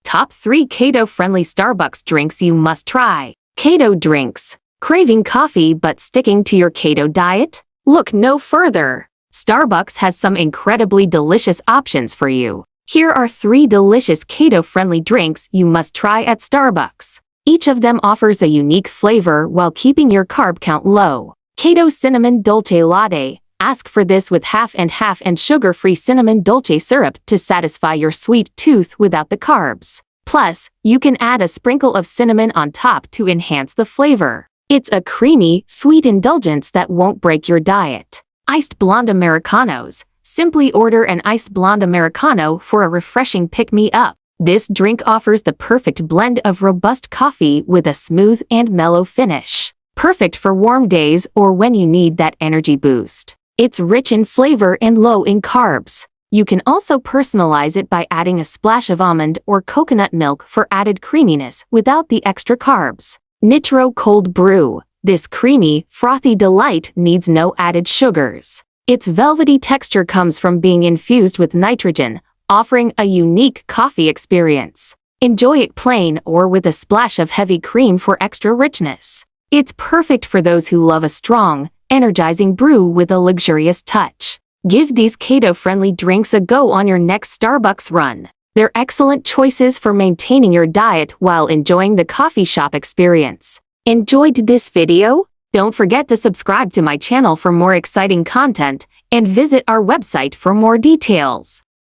Top 3 Keto-Friendly Starbucks Drinks You Must Try. Keto Drinks. Craving coffee but sticking to your keto diet? Look no further. Starbucks has some incredibly delicious options for you. Here are 3 delicious keto-friendly drinks you must try at Starbucks. Each of them offers a unique flavor while keeping your carb count low. Keto Cinnamon Dolce Latte. Ask for this with half and sugar-free cinnamon dolce syrup to satisfy your sweet tooth without the carbs. Plus, you can add a sprinkle of cinnamon on top to enhance the flavor. It's a creamy, sweet indulgence that won't break your diet. Iced Blonde Americanos. Simply order an iced blonde Americano for a refreshing pick-me-up. This drink offers the perfect blend of robust coffee with a smooth and mellow finish. Perfect for warm days or when you need that energy boost. It's rich in flavor and low in carbs. You can also personalize it by adding a splash of almond or coconut milk for added creaminess without the extra carbs. Nitro Cold Brew. This creamy, frothy delight needs no added sugars. Its velvety texture comes from being infused with nitrogen, offering a unique coffee experience. Enjoy it plain or with a splash of heavy cream for extra richness. It's perfect for those who love a strong, energizing brew with a luxurious touch. Give these keto-friendly drinks a go on your next Starbucks run. They're excellent choices for maintaining your diet while enjoying the coffee shop experience. Enjoyed this video? Don't forget to subscribe to my channel for more exciting content and visit our website for more details.